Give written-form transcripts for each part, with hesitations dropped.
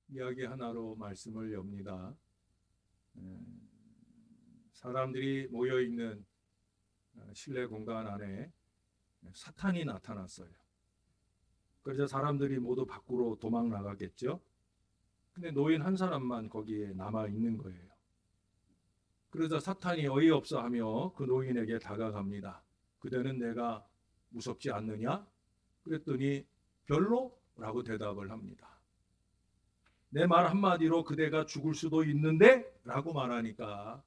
이야기 하나로 말씀을 엽니다. 사람들이 모여있는 실내 공간 안에 사탄이 나타났어요. 그래서 사람들이 모두 밖으로 도망 나가겠죠. 근데 노인 한 사람만 거기에 남아 있는 거예요. 그러자 사탄이 어이없어 하며 그 노인에게 다가갑니다. 그대는 내가 무섭지 않느냐? 그랬더니 별로? 라고 대답을 합니다. 내 말 한마디로 그대가 죽을 수도 있는데? 라고 말하니까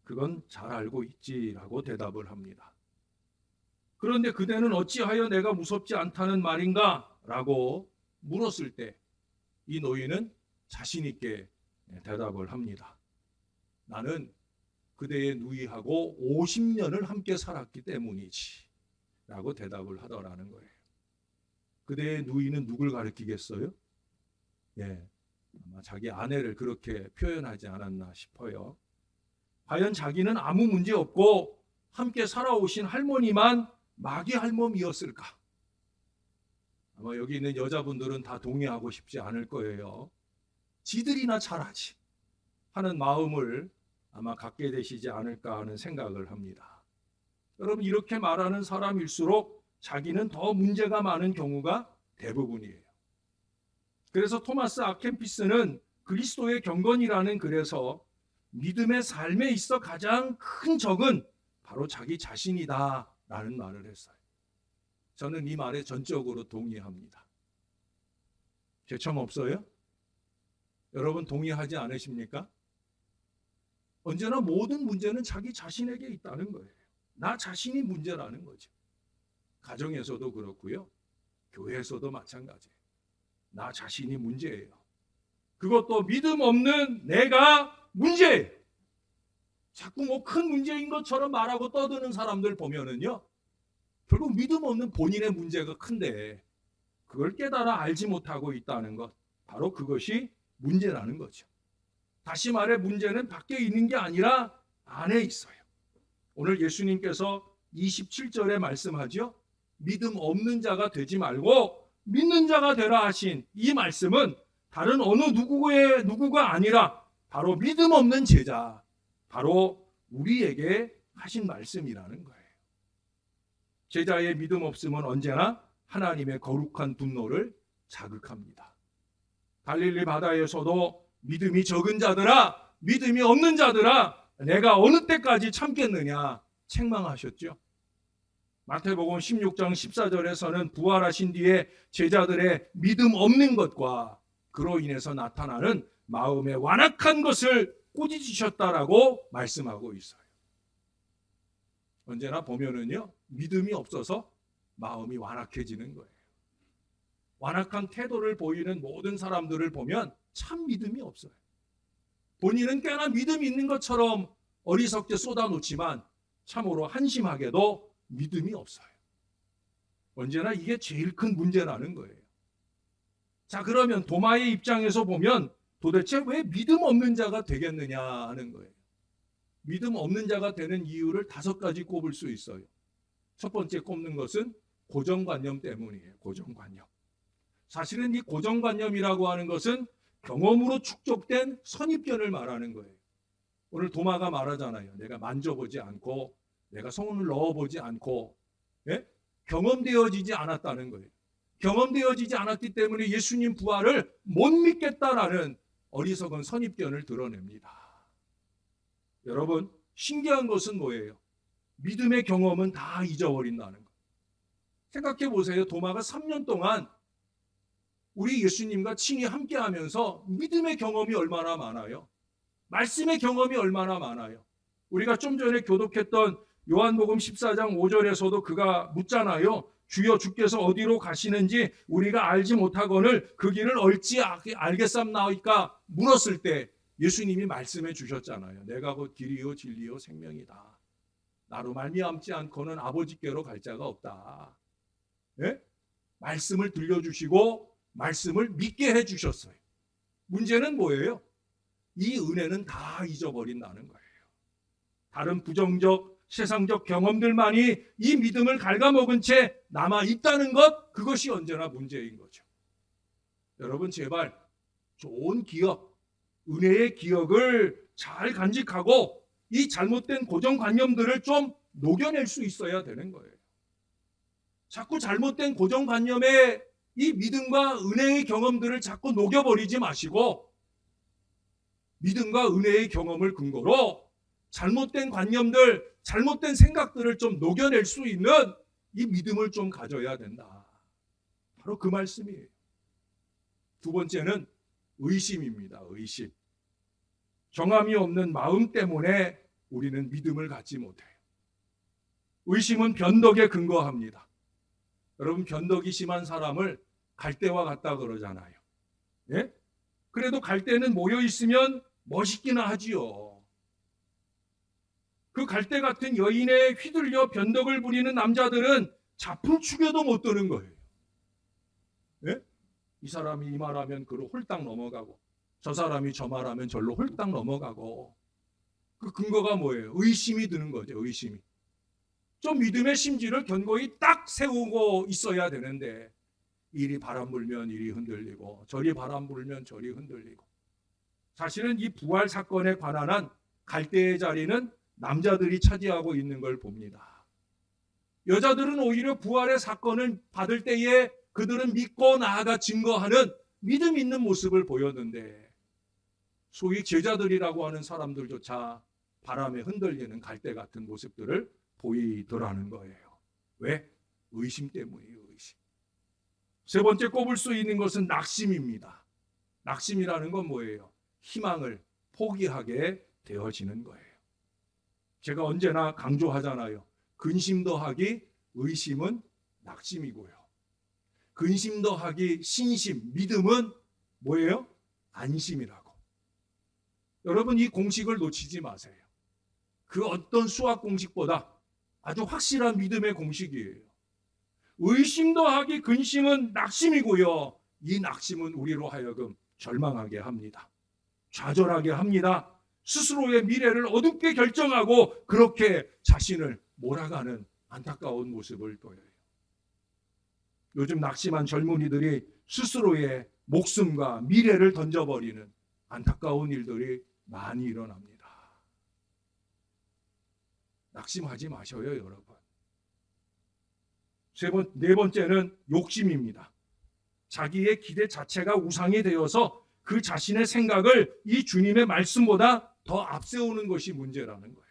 그건 잘 알고 있지 라고 대답을 합니다. 그런데 그대는 어찌하여 내가 무섭지 않다는 말인가? 라고 물었을 때 이 노인은 자신 있게 대답을 합니다. 나는 그대의 누이하고 50년을 함께 살았기 때문이지 라고 대답을 하더라는 거예요. 그대의 누이는 누굴 가리키겠어요? 아마 자기 아내를 그렇게 표현하지 않았나 싶어요. 과연 자기는 아무 문제 없고 함께 살아오신 할머니만 마귀 할멈이었을까? 아마 여기 있는 여자분들은 다 동의하고 싶지 않을 거예요. 지들이나 잘하지 하는 마음을 아마 갖게 되시지 않을까 하는 생각을 합니다. 여러분, 이렇게 말하는 사람일수록 자기는 더 문제가 많은 경우가 대부분이에요. 그래서 토마스 아켄피스는 그리스도의 경건이라는 글에서 믿음의 삶에 있어 가장 큰 적은 바로 자기 자신이다 라는 말을 했어요. 저는 이 말에 전적으로 동의합니다. 죄청 없어요? 여러분 동의하지 않으십니까? 언제나 모든 문제는 자기 자신에게 있다는 거예요. 나 자신이 문제라는 거죠. 가정에서도 그렇고요. 교회에서도 마찬가지예요. 나 자신이 문제예요. 그것도 믿음 없는 내가 문제예요. 자꾸 뭐 큰 문제인 것처럼 말하고 떠드는 사람들 보면은요, 결국 믿음 없는 본인의 문제가 큰데 그걸 깨달아 알지 못하고 있다는 것, 바로 그것이 문제라는 거죠. 다시 말해 문제는 밖에 있는 게 아니라 안에 있어요. 오늘 예수님께서 27절에 말씀하죠. 믿음 없는 자가 되지 말고 믿는 자가 되라 하신 이 말씀은 다른 어느 누구가 아니라 바로 믿음 없는 제자, 바로 우리에게 하신 말씀이라는 거예요. 제자의 믿음 없음은 언제나 하나님의 거룩한 분노를 자극합니다. 갈릴리 바다에서도 믿음이 적은 자들아, 믿음이 없는 자들아, 내가 어느 때까지 참겠느냐 책망하셨죠. 마태복음 16장 14절에서는 부활하신 뒤에 제자들의 믿음 없는 것과 그로 인해서 나타나는 마음의 완악한 것을 꾸짖으셨다라고 말씀하고 있어요. 언제나 보면은요, 믿음이 없어서 마음이 완악해지는 거예요. 완악한 태도를 보이는 모든 사람들을 보면 참 믿음이 없어요. 본인은 꽤나 믿음이 있는 것처럼 어리석게 쏟아놓지만 참으로 한심하게도 믿음이 없어요. 언제나 이게 제일 큰 문제라는 거예요. 자, 그러면 도마의 입장에서 보면 도대체 왜 믿음 없는 자가 되겠느냐 하는 거예요. 믿음 없는 자가 되는 이유를 5가지 꼽을 수 있어요. 첫 번째 꼽는 것은 고정관념 때문이에요. 고정관념. 사실은 이 고정관념이라고 하는 것은 경험으로 축적된 선입견을 말하는 거예요. 오늘 도마가 말하잖아요. 내가 만져보지 않고 내가 손을 넣어보지 않고 경험되어지지 않았다는 거예요. 경험되어지지 않았기 때문에 예수님 부활을 못 믿겠다라는 어리석은 선입견을 드러냅니다. 여러분, 신기한 것은 뭐예요? 믿음의 경험은 다 잊어버린다는 것. 생각해 보세요. 도마가 3년 동안 우리 예수님과 친히 함께하면서 믿음의 경험이 얼마나 많아요? 말씀의 경험이 얼마나 많아요? 우리가 좀 전에 교독했던 요한복음 14장 5절에서도 그가 묻잖아요. 주여 주께서 어디로 가시는지 우리가 알지 못하거늘 그 길을 얼지 알겠삼나이까 물었을 때 예수님이 말씀해 주셨잖아요. 내가 곧 길이요 진리요 생명이다. 나로 말미암지 않고는 아버지께로 갈 자가 없다. 말씀을 들려주시고 말씀을 믿게 해주셨어요. 문제는 뭐예요? 이 은혜는 다 잊어버린다는 거예요. 다른 부정적 세상적 경험들만이 이 믿음을 갉아먹은 채 남아있다는 것, 그것이 언제나 문제인 거죠. 여러분, 제발 좋은 기억, 은혜의 기억을 잘 간직하고 이 잘못된 고정관념들을 좀 녹여낼 수 있어야 되는 거예요. 자꾸 잘못된 고정관념에 이 믿음과 은혜의 경험들을 자꾸 녹여버리지 마시고 믿음과 은혜의 경험을 근거로 잘못된 관념들, 잘못된 생각들을 좀 녹여낼 수 있는 이 믿음을 좀 가져야 된다. 바로 그 말씀이에요. 두 번째는 의심입니다. 의심. 정함이 없는 마음 때문에 우리는 믿음을 갖지 못해요. 의심은 변덕에 근거합니다. 여러분, 변덕이 심한 사람을 갈대와 같다 그러잖아요. 예? 그래도 갈대는 모여 있으면 멋있기나 하지요. 그 갈대 같은 여인에 휘둘려 변덕을 부리는 남자들은 잡힌 축에도 못 드는 거예요. 예? 이 사람이 이 말하면 그로 홀딱 넘어가고 저 사람이 저 말하면 절로 홀딱 넘어가고 그 근거가 뭐예요? 의심이 드는 거죠. 의심이. 좀 믿음의 심지를 견고히 딱 세우고 있어야 되는데 이리 바람 불면 이리 흔들리고 저리 바람 불면 저리 흔들리고 사실은 이 부활 사건에 관한 한 갈대의 자리는 남자들이 차지하고 있는 걸 봅니다. 여자들은 오히려 부활의 사건을 받을 때에 그들은 믿고 나아가 증거하는 믿음 있는 모습을 보였는데 소위 제자들이라고 하는 사람들조차 바람에 흔들리는 갈대 같은 모습들을 보이더라는 거예요. 왜? 의심 때문이에요. 의심. 세 번째 꼽을 수 있는 것은 낙심입니다. 낙심이라는 건 뭐예요? 희망을 포기하게 되어지는 거예요. 제가 언제나 강조하잖아요. 근심 더하기 의심은 낙심이고요. 근심 더하기 신심, 믿음은 뭐예요? 안심이라고. 여러분, 이 공식을 놓치지 마세요. 그 어떤 수학 공식보다 아주 확실한 믿음의 공식이에요. 의심 더하기 근심은 낙심이고요. 이 낙심은 우리로 하여금 절망하게 합니다. 좌절하게 합니다. 스스로의 미래를 어둡게 결정하고 그렇게 자신을 몰아가는 안타까운 모습을 보여요. 요즘 낙심한 젊은이들이 스스로의 목숨과 미래를 던져버리는 안타까운 일들이 많이 일어납니다. 낙심하지 마셔요, 여러분. 네 번째는 욕심입니다. 자기의 기대 자체가 우상이 되어서 그 자신의 생각을 이 주님의 말씀보다 더 앞세우는 것이 문제라는 거예요.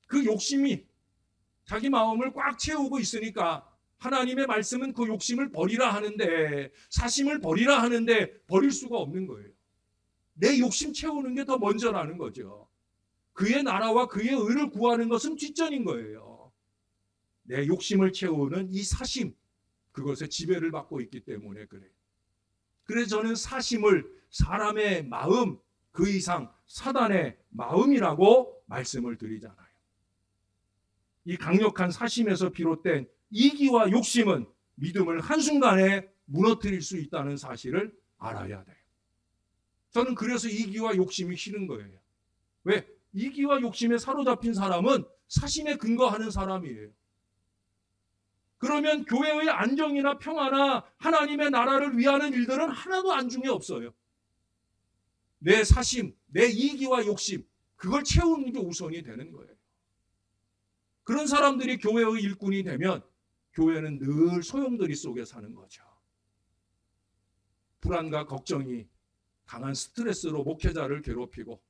그 욕심이 자기 마음을 꽉 채우고 있으니까 하나님의 말씀은 그 욕심을 버리라 하는데, 사심을 버리라 하는데 버릴 수가 없는 거예요. 내 욕심 채우는 게 더 먼저라는 거죠. 그의 나라와 그의 의를 구하는 것은 뒷전인 거예요. 내 욕심을 채우는 이 사심, 그것에 지배를 받고 있기 때문에 그래요. 그래서 저는 사심을 사람의 마음, 그 이상 사단의 마음이라고 말씀을 드리잖아요. 이 강력한 사심에서 비롯된 이기와 욕심은 믿음을 한순간에 무너뜨릴 수 있다는 사실을 알아야 돼요. 저는 그래서 이기와 욕심이 싫은 거예요. 왜? 이기와 욕심에 사로잡힌 사람은 사심에 근거하는 사람이에요. 그러면 교회의 안정이나 평화나 하나님의 나라를 위하는 일들은 하나도 안중에 없어요. 내 사심, 내 이기와 욕심, 그걸 채우는 게 우선이 되는 거예요. 그런 사람들이 교회의 일꾼이 되면 교회는 늘 소용돌이 속에 사는 거죠. 불안과 걱정이 강한 스트레스로 목회자를 괴롭히고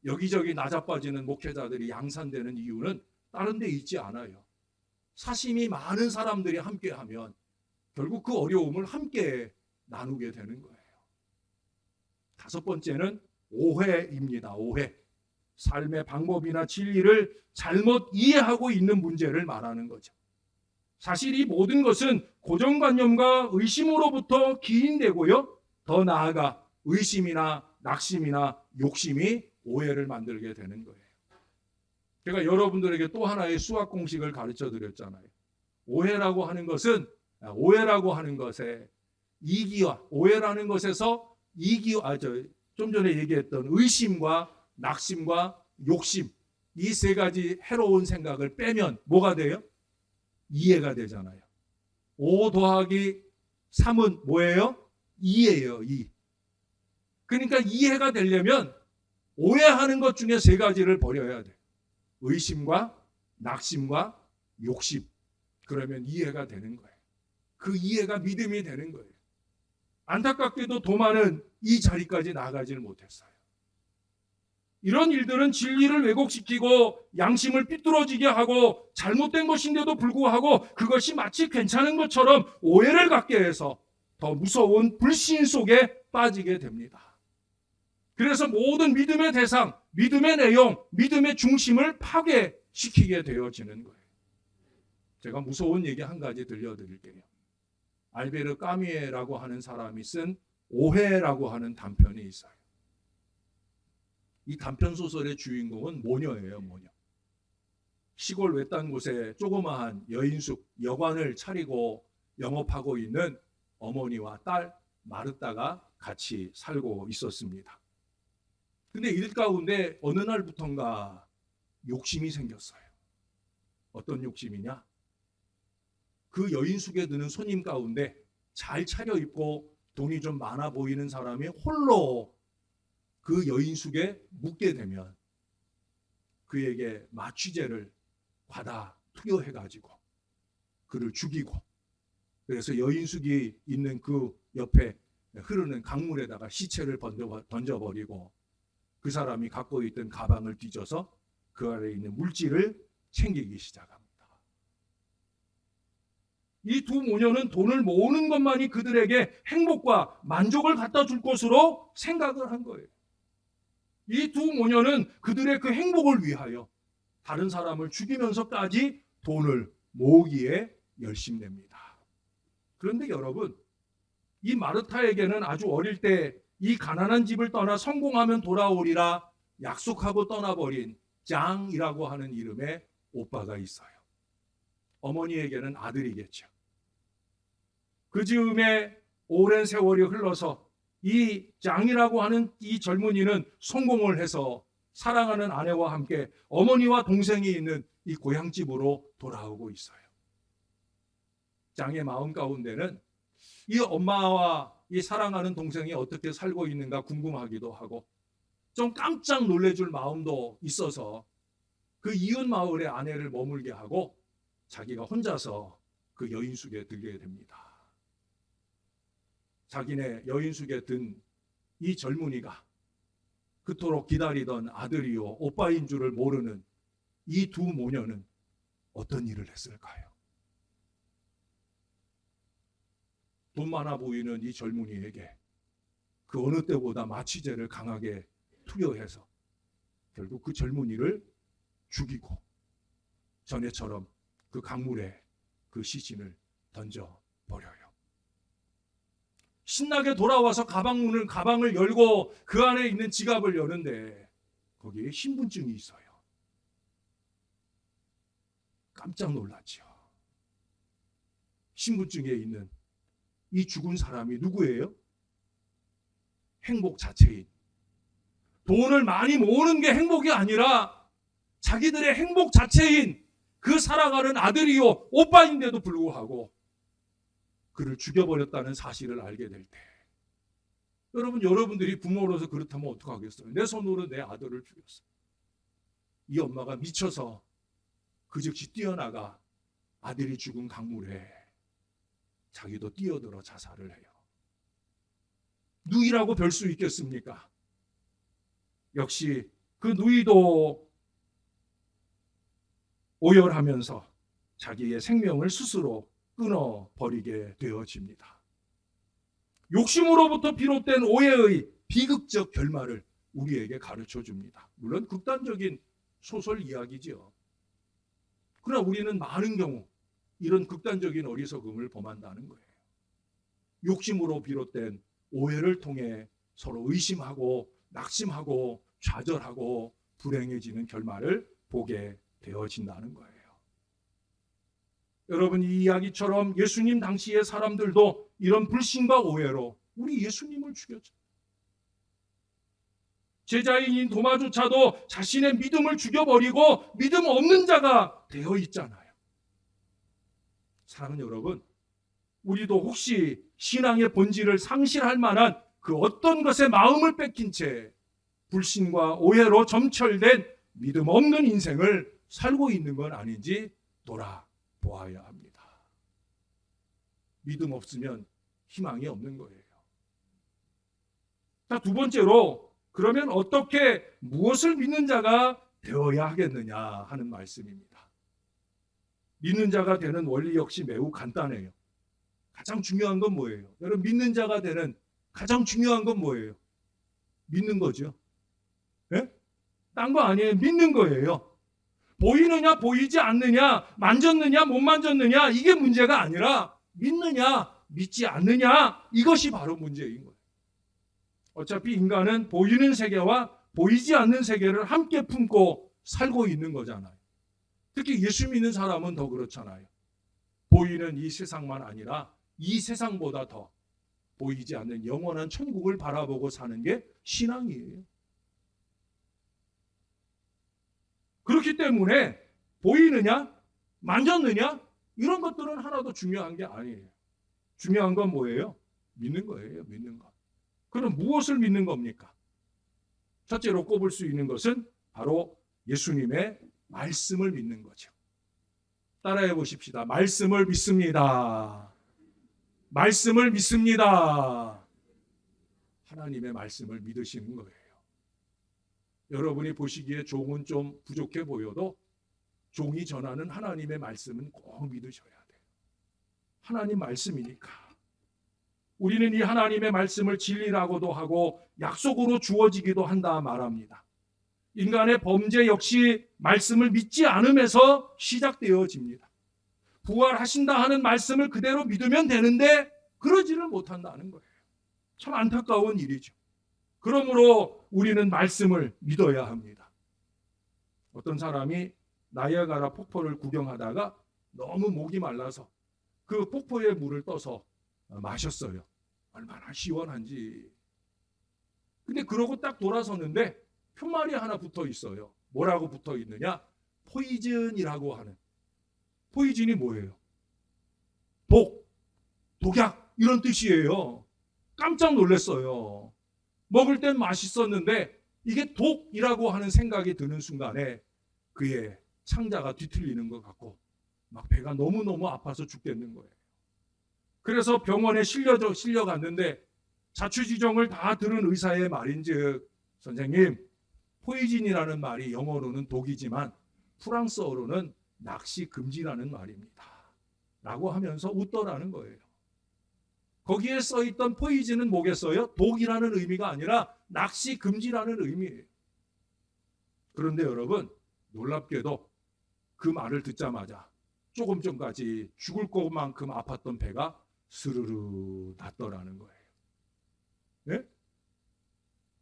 여기저기 낮아빠지는 목회자들이 양산되는 이유는 다른 데 있지 않아요. 사심이 많은 사람들이 함께하면 결국 그 어려움을 함께 나누게 되는 거예요. 다섯 번째는 오해입니다. 오해. 삶의 방법이나 진리를 잘못 이해하고 있는 문제를 말하는 거죠. 사실 이 모든 것은 고정관념과 의심으로부터 기인되고요. 더 나아가 의심이나 낙심이나 욕심이 오해를 만들게 되는 거예요. 제가 여러분들에게 또 하나의 수학 공식을 가르쳐 드렸잖아요. 오해라고 하는 것에 이기와 오해라는 것에서 좀 전에 얘기했던 의심과 낙심과 욕심, 이 세 가지 해로운 생각을 빼면 뭐가 돼요? 이해가 되잖아요. 5 더하기 3은 뭐예요? 2예요. 2. 그러니까 이해가 되려면 오해하는 것 중에 세 가지를 버려야 돼. 의심과 낙심과 욕심. 그러면 이해가 되는 거예요. 그 이해가 믿음이 되는 거예요. 안타깝게도 도마는 이 자리까지 나아가지를 못했어요. 이런 일들은 진리를 왜곡시키고 양심을 삐뚤어지게 하고 잘못된 것인데도 불구하고 그것이 마치 괜찮은 것처럼 오해를 갖게 해서 더 무서운 불신 속에 빠지게 됩니다. 그래서 모든 믿음의 대상, 믿음의 내용, 믿음의 중심을 파괴시키게 되어지는 거예요. 제가 무서운 얘기 한 가지 들려드릴게요. 알베르 까미에라고 하는 사람이 쓴 오해라고 하는 단편이 있어요. 이 단편 소설의 주인공은 모녀예요, 모녀. 시골 외딴 곳에 조그마한 여인숙, 여관을 차리고 영업하고 있는 어머니와 딸 마르다가 같이 살고 있었습니다. 근데 일 가운데 어느 날부턴가 욕심이 생겼어요. 어떤 욕심이냐? 그 여인숙에 드는 손님 가운데 잘 차려입고 돈이 좀 많아 보이는 사람이 홀로 그 여인숙에 묵게 되면 그에게 마취제를 받아 투여해가지고 그를 죽이고, 그래서 여인숙이 있는 그 옆에 흐르는 강물에다가 시체를 던져버리고 그 사람이 갖고 있던 가방을 뒤져서 그 안에 있는 물질을 챙기기 시작합니다. 이 두 모녀는 돈을 모으는 것만이 그들에게 행복과 만족을 갖다 줄 것으로 생각을 한 거예요. 이 두 모녀는 그들의 그 행복을 위하여 다른 사람을 죽이면서까지 돈을 모으기에 열심냅니다. 그런데 여러분, 이 마르타에게는 아주 어릴 때 이 가난한 집을 떠나 성공하면 돌아오리라 약속하고 떠나버린 장이라고 하는 이름의 오빠가 있어요. 어머니에게는 아들이겠죠. 그 즈음에 오랜 세월이 흘러서 이 장이라고 하는 이 젊은이는 성공을 해서 사랑하는 아내와 함께 어머니와 동생이 있는 이 고향집으로 돌아오고 있어요. 장의 마음 가운데는 이 엄마와 이 사랑하는 동생이 어떻게 살고 있는가 궁금하기도 하고 좀 깜짝 놀래줄 마음도 있어서 그 이웃 마을에 아내를 머물게 하고 자기가 혼자서 그 여인숙에 들게 됩니다. 자기네 여인숙에 든 이 젊은이가 그토록 기다리던 아들이요 오빠인 줄을 모르는 이 두 모녀는 어떤 일을 했을까요? 돈 많아 보이는 이 젊은이에게 그 어느 때보다 마취제를 강하게 투여해서 결국 그 젊은이를 죽이고 전에처럼 그 강물에 그 시신을 던져버려요. 신나게 돌아와서 가방을 열고 그 안에 있는 지갑을 여는데 거기에 신분증이 있어요. 깜짝 놀랐죠. 신분증에 있는 이 죽은 사람이 누구예요? 행복 자체인, 돈을 많이 모으는 게 행복이 아니라 자기들의 행복 자체인 그 살아가는 아들이요 오빠인데도 불구하고 그를 죽여버렸다는 사실을 알게 될 때, 여러분들이 부모로서 그렇다면 어떡하겠어요? 내 손으로 내 아들을 죽였어. 이 엄마가 미쳐서 그 즉시 뛰어나가 아들이 죽은 강물에 자기도 뛰어들어 자살을 해요. 누이라고 별 수 있겠습니까? 역시 그 누이도 오열하면서 자기의 생명을 스스로 끊어버리게 되어집니다. 욕심으로부터 비롯된 오해의 비극적 결말을 우리에게 가르쳐 줍니다. 물론 극단적인 소설 이야기지요. 그러나 우리는 많은 경우 이런 극단적인 어리석음을 범한다는 거예요. 욕심으로 비롯된 오해를 통해 서로 의심하고 낙심하고 좌절하고 불행해지는 결말을 보게 되어진다는 거예요. 여러분, 이 이야기처럼 예수님 당시의 사람들도 이런 불신과 오해로 우리 예수님을 죽였죠. 제자인인 도마조차도 자신의 믿음을 죽여버리고 믿음 없는 자가 되어 있잖아요. 사랑하는 여러분, 우리도 혹시 신앙의 본질을 상실할 만한 그 어떤 것에 마음을 뺏긴 채 불신과 오해로 점철된 믿음 없는 인생을 살고 있는 건 아닌지 돌아보아야 합니다. 믿음 없으면 희망이 없는 거예요. 자, 두 번째로, 그러면 어떻게 무엇을 믿는 자가 되어야 하겠느냐 하는 말씀입니다. 믿는 자가 되는 원리 역시 매우 간단해요. 가장 중요한 건 뭐예요? 여러분, 믿는 자가 되는 가장 중요한 건 뭐예요? 믿는 거죠. 예? 딴 거 아니에요. 믿는 거예요. 보이느냐 보이지 않느냐, 만졌느냐 못 만졌느냐, 이게 문제가 아니라 믿느냐 믿지 않느냐, 이것이 바로 문제인 거예요. 어차피 인간은 보이는 세계와 보이지 않는 세계를 함께 품고 살고 있는 거잖아요. 특히 예수 믿는 사람은 더 그렇잖아요. 보이는 이 세상만 아니라 이 세상보다 더 보이지 않는 영원한 천국을 바라보고 사는 게 신앙이에요. 그렇기 때문에 보이느냐, 만졌느냐, 이런 것들은 하나도 중요한 게 아니에요. 중요한 건 뭐예요? 믿는 거예요. 믿는 거. 그럼 무엇을 믿는 겁니까? 첫째로 꼽을 수 있는 것은 바로 예수님의 말씀을 믿는 거죠. 따라해 보십시다. 말씀을 믿습니다. 말씀을 믿습니다. 하나님의 말씀을 믿으시는 거예요. 여러분이 보시기에 종은 좀 부족해 보여도 종이 전하는 하나님의 말씀은 꼭 믿으셔야 돼요. 하나님 말씀이니까. 우리는 이 하나님의 말씀을 진리라고도 하고 약속으로 주어지기도 한다 말합니다. 인간의 범죄 역시 말씀을 믿지 않음에서 시작되어집니다. 부활하신다 하는 말씀을 그대로 믿으면 되는데 그러지를 못한다는 거예요. 참 안타까운 일이죠. 그러므로 우리는 말씀을 믿어야 합니다. 어떤 사람이 나이아가라 폭포를 구경하다가 너무 목이 말라서 그 폭포의 물을 떠서 마셨어요. 얼마나 시원한지. 근데 그러고 딱 돌아섰는데 표말이 하나 붙어 있어요. 뭐라고 붙어 있느냐? 포이즌이라고 하는. 포이즌이 뭐예요? 독약 이런 뜻이에요. 깜짝 놀랐어요. 먹을 땐 맛있었는데 이게 독이라고 하는 생각이 드는 순간에 그의 창자가 뒤틀리는 것 같고 막 배가 너무너무 아파서 죽겠는 거예요. 그래서 병원에 실려갔는데 자초지종을 다 들은 의사의 말인즉, 선생님, 포이즌이라는 말이 영어로는 독이지만 프랑스어로는 낚시 금지라는 말입니다. 라고 하면서 웃더라는 거예요. 거기에 써있던 포이즌은 뭐겠어요? 독이라는 의미가 아니라 낚시 금지라는 의미예요. 그런데 여러분, 놀랍게도 그 말을 듣자마자 조금 전까지 죽을 것만큼 아팠던 배가 스르르 낫더라는 거예요. 네?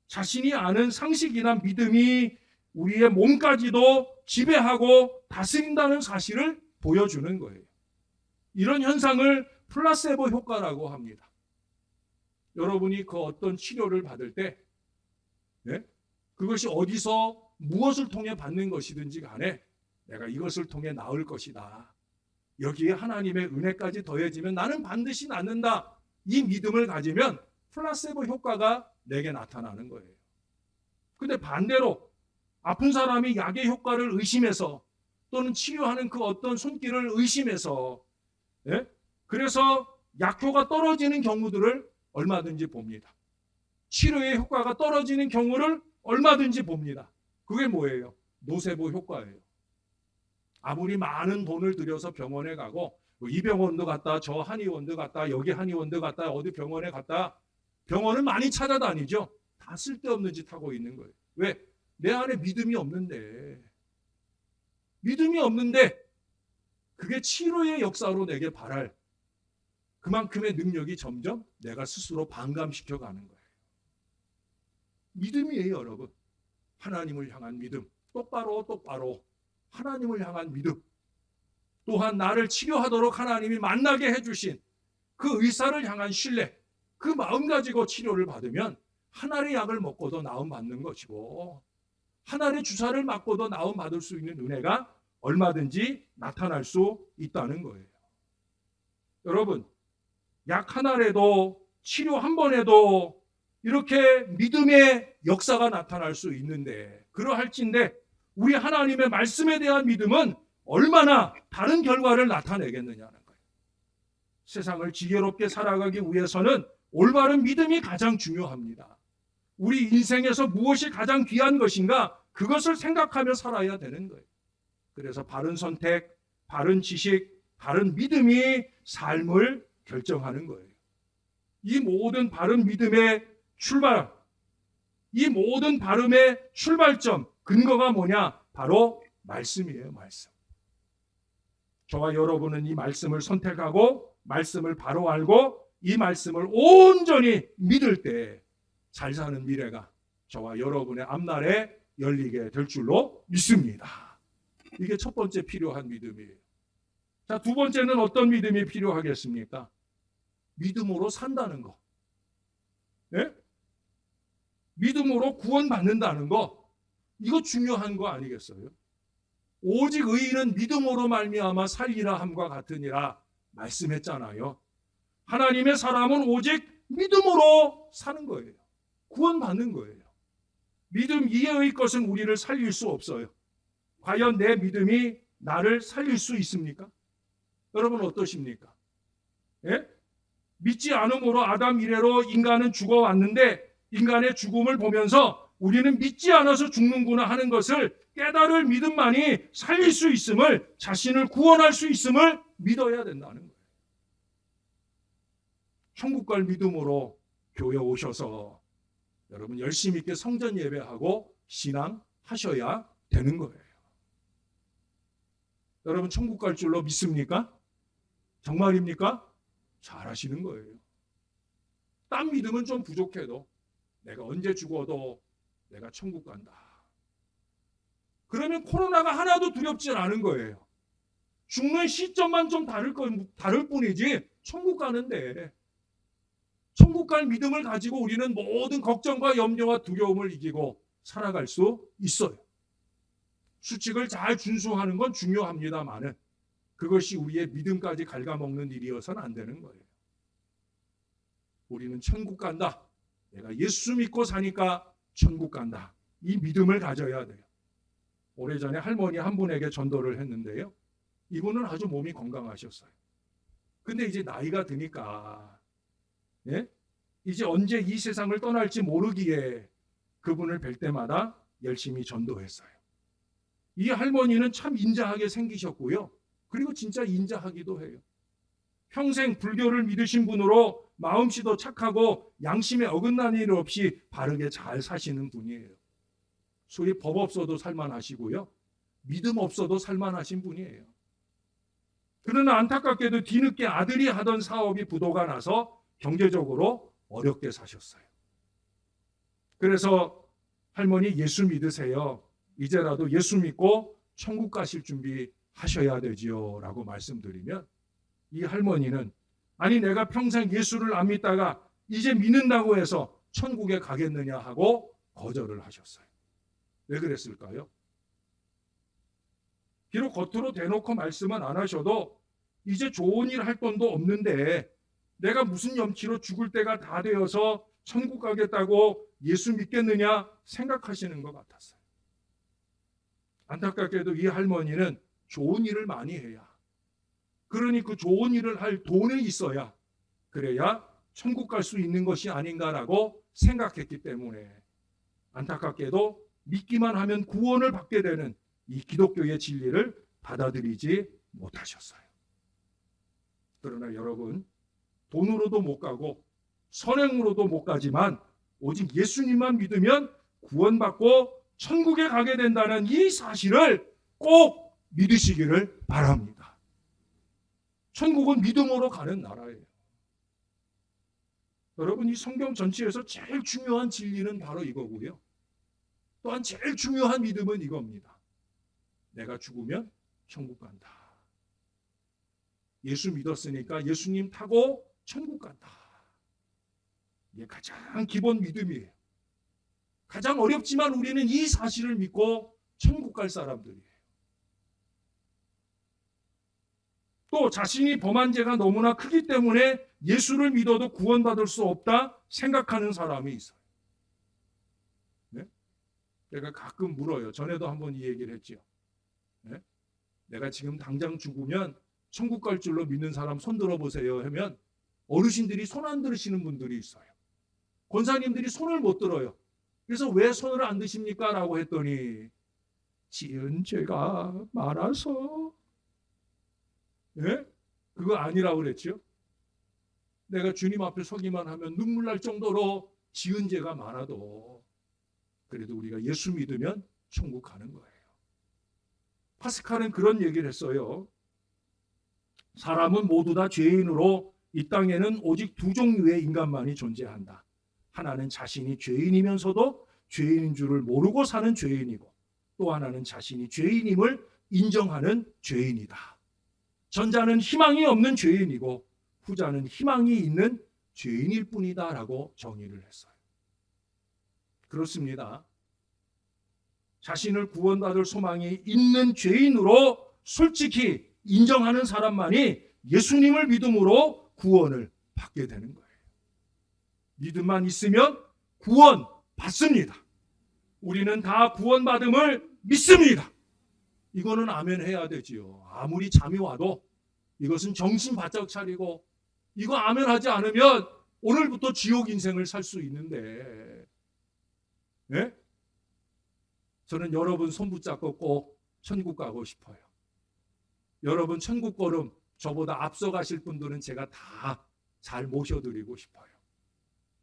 자신이 아는 상식이나 믿음이 우리의 몸까지도 지배하고 다스린다는 사실을 보여주는 거예요. 이런 현상을 플라세보 효과라고 합니다. 여러분이 그 어떤 치료를 받을 때 그것이 어디서 무엇을 통해 받는 것이든지 간에 내가 이것을 통해 나을 것이다. 여기에 하나님의 은혜까지 더해지면 나는 반드시 낫는다. 이 믿음을 가지면 플라세보 효과가 내게 나타나는 거예요. 근데 반대로 아픈 사람이 약의 효과를 의심해서 또는 치료하는 그 어떤 손길을 의심해서 그래서 약효가 떨어지는 경우들을 얼마든지 봅니다. 치료의 효과가 떨어지는 경우를 얼마든지 봅니다. 그게 뭐예요? 노세보 효과예요. 아무리 많은 돈을 들여서 병원에 가고 이 병원도 갔다 저 한의원도 갔다 여기 한의원도 갔다 어디 병원에 갔다 병원을 많이 찾아다니죠. 다 쓸데없는 짓 하고 있는 거예요. 왜? 내 안에 믿음이 없는데. 믿음이 없는데 그게 치료의 역사로 내게 바랄 그만큼의 능력이 점점 내가 스스로 반감시켜 가는 거예요. 믿음이에요, 여러분. 하나님을 향한 믿음. 똑바로 하나님을 향한 믿음. 또한 나를 치료하도록 하나님이 만나게 해주신 그 의사를 향한 신뢰. 그 마음 가지고 치료를 받으면 한 알의 약을 먹고도 나음 받는 것이고 한 알의 주사를 맞고도 나음 받을 수 있는 은혜가 얼마든지 나타날 수 있다는 거예요. 여러분, 약 한 알에도 치료 한 번에도 이렇게 믿음의 역사가 나타날 수 있는데, 그러할진데 우리 하나님의 말씀에 대한 믿음은 얼마나 다른 결과를 나타내겠느냐는 거예요. 세상을 지혜롭게 살아가기 위해서는 올바른 믿음이 가장 중요합니다. 우리 인생에서 무엇이 가장 귀한 것인가, 그것을 생각하며 살아야 되는 거예요. 그래서 바른 선택, 바른 지식, 바른 믿음이 삶을 결정하는 거예요. 이 모든 바른 믿음의 출발, 이 모든 발음의 출발점, 근거가 뭐냐? 바로 말씀이에요, 말씀. 저와 여러분은 이 말씀을 선택하고 말씀을 바로 알고 이 말씀을 온전히 믿을 때 잘 사는 미래가 저와 여러분의 앞날에 열리게 될 줄로 믿습니다. 이게 첫 번째 필요한 믿음이에요. 자, 두 번째는 어떤 믿음이 필요하겠습니까? 믿음으로 산다는 거. 네? 믿음으로 구원받는다는 거. 이거 중요한 거 아니겠어요? 오직 의인은 믿음으로 말미암아 살리라 함과 같으니라 말씀했잖아요. 하나님의 사람은 오직 믿음으로 사는 거예요. 구원받는 거예요. 믿음 이외의 것은 우리를 살릴 수 없어요. 과연 내 믿음이 나를 살릴 수 있습니까? 여러분 어떠십니까? 예? 믿지 않음으로 아담 이래로 인간은 죽어왔는데 인간의 죽음을 보면서 우리는 믿지 않아서 죽는구나 하는 것을 깨달을 믿음만이 살릴 수 있음을, 자신을 구원할 수 있음을 믿어야 된다는 거예요. 천국 갈 믿음으로 교회 오셔서 여러분 열심히 있게 성전 예배하고 신앙하셔야 되는 거예요. 여러분 천국 갈 줄로 믿습니까? 정말입니까? 잘하시는 거예요. 딴 믿음은 좀 부족해도 내가 언제 죽어도 내가 천국 간다. 그러면 코로나가 하나도 두렵지 않은 거예요. 죽는 시점만 좀 다를 뿐이지 천국 가는데, 천국 갈 믿음을 가지고 우리는 모든 걱정과 염려와 두려움을 이기고 살아갈 수 있어요. 수칙을 잘 준수하는 건 중요합니다만은 그것이 우리의 믿음까지 갉아먹는 일이어서는 안 되는 거예요. 우리는 천국 간다. 내가 예수 믿고 사니까 천국 간다. 이 믿음을 가져야 돼요. 오래전에 할머니 한 분에게 전도를 했는데요. 이분은 아주 몸이 건강하셨어요. 근데 이제 나이가 드니까 이제 언제 이 세상을 떠날지 모르기에 그분을 뵐 때마다 열심히 전도했어요. 이 할머니는 참 인자하게 생기셨고요. 그리고 진짜 인자하기도 해요. 평생 불교를 믿으신 분으로 마음씨도 착하고 양심에 어긋나는 일 없이 바르게 잘 사시는 분이에요. 소위 법 없어도 살만하시고요. 믿음 없어도 살만하신 분이에요. 그러나 안타깝게도 뒤늦게 아들이 하던 사업이 부도가 나서 경제적으로 어렵게 사셨어요. 그래서 할머니 예수 믿으세요. 이제라도 예수 믿고 천국 가실 준비하셔야 되지요 라고 말씀드리면 이 할머니는 아니 내가 평생 예수를 안 믿다가 이제 믿는다고 해서 천국에 가겠느냐 하고 거절을 하셨어요. 왜 그랬을까요? 비록 겉으로 대놓고 말씀은 안 하셔도 이제 좋은 일 할 돈도 없는데 내가 무슨 염치로 죽을 때가 다 되어서 천국 가겠다고 예수 믿겠느냐 생각하시는 것 같았어요. 안타깝게도 이 할머니는 좋은 일을 많이 해야, 그러니 그 좋은 일을 할 돈이 있어야 그래야 천국 갈 수 있는 것이 아닌가라고 생각했기 때문에 안타깝게도 믿기만 하면 구원을 받게 되는 이 기독교의 진리를 받아들이지 못하셨어요. 그러나 여러분, 돈으로도 못 가고 선행으로도 못 가지만 오직 예수님만 믿으면 구원받고 천국에 가게 된다는 이 사실을 꼭 믿으시기를 바랍니다. 천국은 믿음으로 가는 나라예요. 여러분, 이 성경 전체에서 제일 중요한 진리는 바로 이거고요. 또한 제일 중요한 믿음은 이겁니다. 내가 죽으면 천국 간다. 예수 믿었으니까 예수님 타고 천국 간다. 이게 가장 기본 믿음이에요. 가장 어렵지만 우리는 이 사실을 믿고 천국 갈 사람들이에요. 또 자신이 범한 죄가 너무나 크기 때문에 예수를 믿어도 구원받을 수 없다 생각하는 사람이 있어요. 네? 내가 가끔 물어요. 전에도 한번 이 얘기를 했죠. 네? 내가 지금 당장 죽으면 천국 갈 줄로 믿는 사람 손 들어보세요 하면 어르신들이 손 안 들으시는 분들이 있어요. 권사님들이 손을 못 들어요. 그래서 왜 손을 안 드십니까? 라고 했더니 지은 죄가 많아서. 예? 그거 아니라고 그랬죠. 내가 주님 앞에 서기만 하면 눈물 날 정도로 지은 죄가 많아도 그래도 우리가 예수 믿으면 천국 가는 거예요. 파스칼은 그런 얘기를 했어요. 사람은 모두 다 죄인으로 이 땅에는 오직 두 종류의 인간만이 존재한다. 하나는 자신이 죄인이면서도 죄인인 줄을 모르고 사는 죄인이고, 또 하나는 자신이 죄인임을 인정하는 죄인이다. 전자는 희망이 없는 죄인이고 후자는 희망이 있는 죄인일 뿐이다 라고 정의를 했어요. 그렇습니다. 자신을 구원받을 소망이 있는 죄인으로 솔직히 인정하는 사람만이 예수님을 믿음으로 구원을 받게 되는 거예요. 믿음만 있으면 구원 받습니다. 우리는 다 구원받음을 믿습니다. 이거는 아멘 해야 되지요. 아무리 잠이 와도 이것은 정신 바짝 차리고 이거 아멘 하지 않으면 오늘부터 지옥 인생을 살 수 있는데, 네? 저는 여러분 손 붙잡고 꼭 천국 가고 싶어요. 여러분 천국 걸음 저보다 앞서 가실 분들은 제가 다 잘 모셔드리고 싶어요.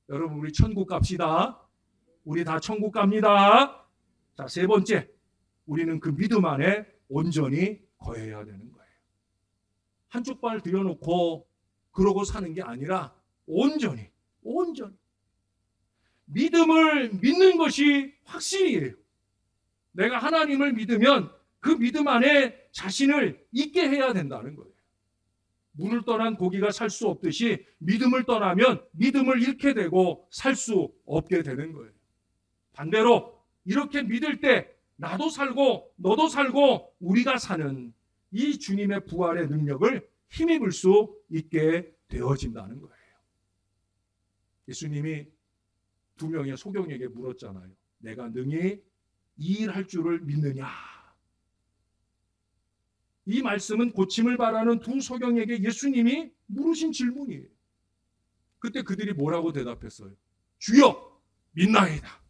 여러분 우리 천국 갑시다. 우리 다 천국 갑니다. 자, 세 번째, 우리는 그 믿음 안에 온전히 거해야 되는 거예요. 한쪽 발 들여놓고 그러고 사는 게 아니라 온전히 믿음을 믿는 것이 확신이에요. 내가 하나님을 믿으면 그 믿음 안에 자신을 있게 해야 된다는 거예요. 문을 떠난 고기가 살 수 없듯이 믿음을 떠나면 믿음을 잃게 되고 살 수 없게 되는 거예요. 반대로 이렇게 믿을 때 나도 살고 너도 살고 우리가 사는 이 주님의 부활의 능력을 힘입을 수 있게 되어진다는 거예요. 예수님이 두 명의 소경에게 물었잖아요. 내가 능히 이 일 할 줄을 믿느냐? 이 말씀은 고침을 바라는 두 소경에게 예수님이 물으신 질문이에요. 그때 그들이 뭐라고 대답했어요? 주여 믿나이다.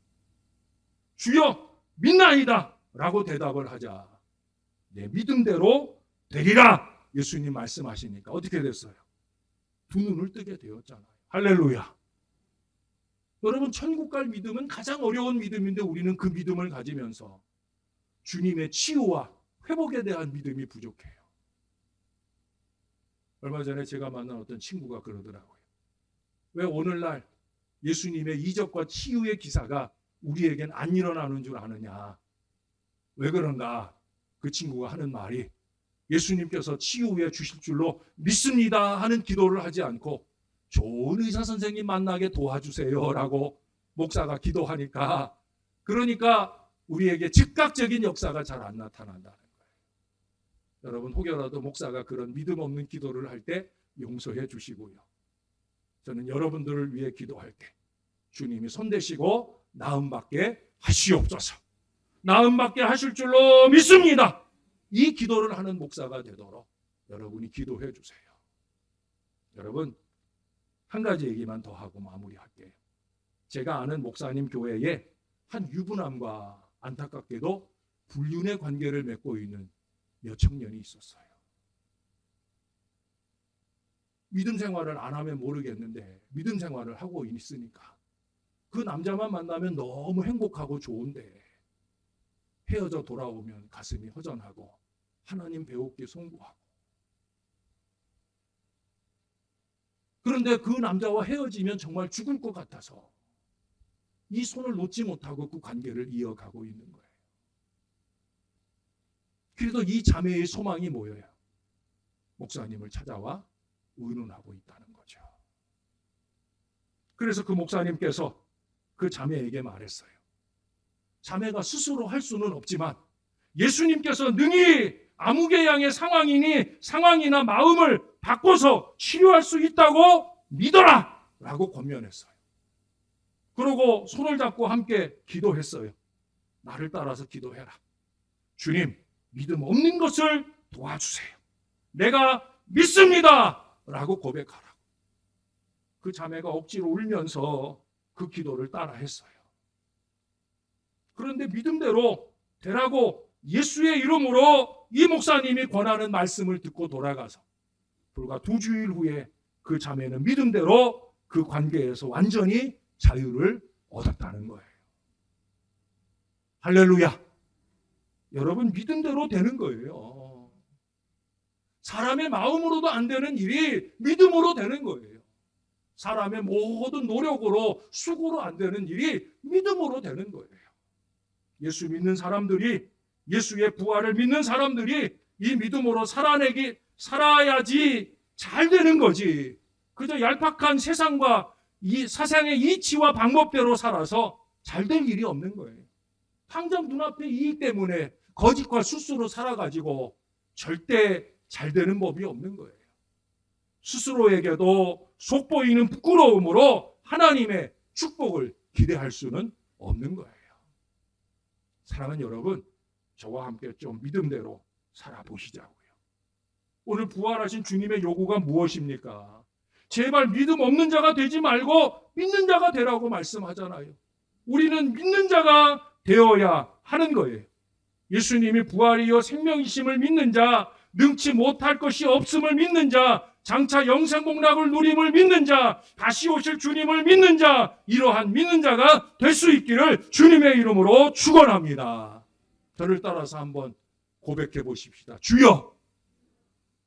주여 믿나이다 라고 대답을 하자 내 믿음대로 되리라 예수님 말씀하시니까 어떻게 됐어요? 두 눈을 뜨게 되었잖아요. 할렐루야. 여러분 천국 갈 믿음은 가장 어려운 믿음인데 우리는 그 믿음을 가지면서 주님의 치유와 회복에 대한 믿음이 부족해요. 얼마 전에 제가 만난 어떤 친구가 그러더라고요. 왜 오늘날 예수님의 이적과 치유의 기사가 우리에겐 안 일어나는 줄 아느냐? 왜 그런가? 그 친구가 하는 말이 예수님께서 치유해 주실 줄로 믿습니다 하는 기도를 하지 않고 좋은 의사 선생님 만나게 도와주세요 라고 목사가 기도하니까 그러니까 우리에게 즉각적인 역사가 잘 안 나타난다는 거예요. 여러분 혹여라도 목사가 그런 믿음 없는 기도를 할 때 용서해 주시고요. 저는 여러분들을 위해 기도할 때 주님이 손대시고 나음받게 하시옵소서. 나음받게 하실 줄로 믿습니다. 이 기도를 하는 목사가 되도록 여러분이 기도해 주세요. 여러분 한 가지 얘기만 더 하고 마무리할게요. 제가 아는 목사님 교회에 한 유부남과 안타깝게도 불륜의 관계를 맺고 있는 몇 청년이 있었어요. 믿음 생활을 안 하면 모르겠는데 믿음 생활을 하고 있으니까 그 남자만 만나면 너무 행복하고 좋은데 헤어져 돌아오면 가슴이 허전하고 하나님 배우기 송구하고 그런데 그 남자와 헤어지면 정말 죽을 것 같아서 이 손을 놓지 못하고 그 관계를 이어가고 있는 거예요. 그래도 이 자매의 소망이 뭐예요? 목사님을 찾아와 의논하고 있다는 거죠. 그래서 그 목사님께서 그 자매에게 말했어요. 자매가 스스로 할 수는 없지만 예수님께서 능히 아무개양의 상황이나 마음을 바꿔서 치료할 수 있다고 믿어라! 라고 권면했어요. 그러고 손을 잡고 함께 기도했어요. 나를 따라서 기도해라. 주님, 믿음 없는 것을 도와주세요. 내가 믿습니다! 라고 고백하라고. 그 자매가 억지로 울면서 그 기도를 따라 했어요. 그런데 믿음대로 되라고 예수의 이름으로 이 목사님이 권하는 말씀을 듣고 돌아가서 불과 2주일 후에 그 자매는 믿음대로 그 관계에서 완전히 자유를 얻었다는 거예요. 할렐루야. 여러분, 믿음대로 되는 거예요. 사람의 마음으로도 안 되는 일이 믿음으로 되는 거예요. 사람의 모든 노력으로 수고로 안 되는 일이 믿음으로 되는 거예요. 예수 믿는 사람들이, 예수의 부활을 믿는 사람들이 이 믿음으로 살아야지 잘 되는 거지. 그저 얄팍한 세상과 이 사상의 이치와 방법대로 살아서 잘 될 일이 없는 거예요. 당장 눈앞의 이익 때문에 거짓과 수수로 살아가지고 절대 잘 되는 법이 없는 거예요. 스스로에게도 속보이는 부끄러움으로 하나님의 축복을 기대할 수는 없는 거예요. 사랑하는 여러분, 저와 함께 좀 믿음대로 살아보시자고요. 오늘 부활하신 주님의 요구가 무엇입니까? 제발 믿음 없는 자가 되지 말고 믿는 자가 되라고 말씀하잖아요. 우리는 믿는 자가 되어야 하는 거예요. 예수님이 부활이요 생명이심을 믿는 자, 능치 못할 것이 없음을 믿는 자, 장차 영생복락을 누림을 믿는 자, 다시 오실 주님을 믿는 자, 이러한 믿는 자가 될 수 있기를 주님의 이름으로 축원합니다. 저를 따라서 한번 고백해 보십시다. 주여,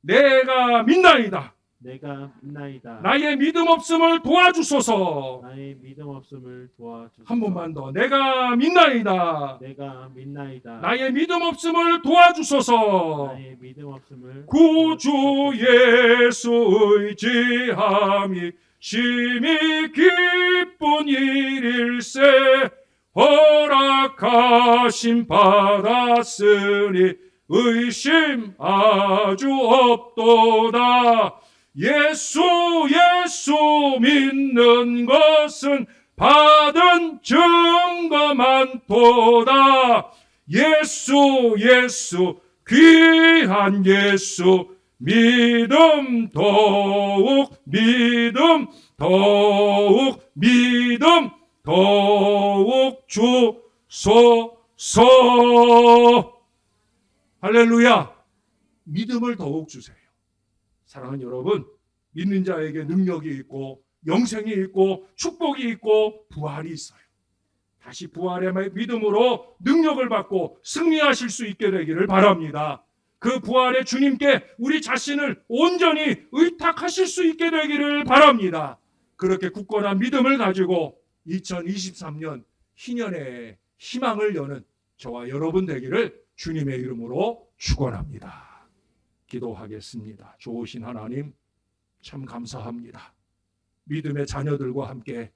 내가 믿나이다. 내가 믿나이다. 나의 믿음 없음을 도와주소서. 나의 믿음 없음을 도와주소서. 한 번만 더. 내가 믿나이다. 내가 믿나이다. 나의 믿음 없음을 도와주소서. 나의 믿음 없음을 구주 예수 의지함이 심히 기쁜 일일세. 허락하심 받았으니 의심 아주 없도다. 예수 믿는 것은 받은 증거 많도다. 예수 귀한 예수 믿음 더욱 주소서. 할렐루야. 믿음을 더욱 주세요. 사랑하는 여러분, 믿는 자에게 능력이 있고 영생이 있고 축복이 있고 부활이 있어요. 다시 부활의 믿음으로 능력을 받고 승리하실 수 있게 되기를 바랍니다. 그 부활의 주님께 우리 자신을 온전히 의탁하실 수 있게 되기를 바랍니다. 그렇게 굳건한 믿음을 가지고 2023년 희년의 희망을 여는 저와 여러분 되기를 주님의 이름으로 축원합니다. 기도하겠습니다. 좋으신 하나님, 참 감사합니다. 믿음의 자녀들과 함께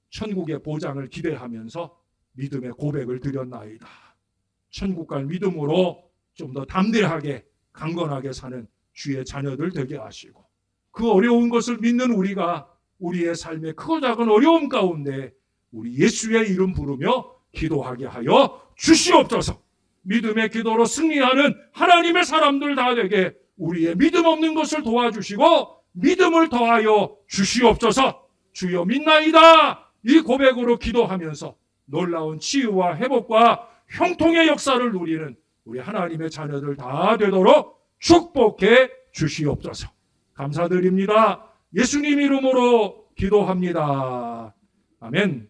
천국의 보장을 기대하면서 믿음의 고백을 드렸나이다. 천국 갈 믿음으로 좀 더 담대하게 강건하게 사는 주의 자녀들 되게 하시고, 그 어려운 것을 믿는 우리가 우리의 삶의 크고 작은 어려움 가운데 우리 예수의 이름 부르며 기도하게 하여 주시옵소서. 믿음의 기도로 승리하는 하나님의 사람들 다 되게 우리의 믿음 없는 것을 도와주시고 믿음을 더하여 주시옵소서. 주여 믿나이다. 이 고백으로 기도하면서 놀라운 치유와 회복과 형통의 역사를 누리는 우리 하나님의 자녀들 다 되도록 축복해 주시옵소서. 감사드립니다. 예수님 이름으로 기도합니다. 아멘.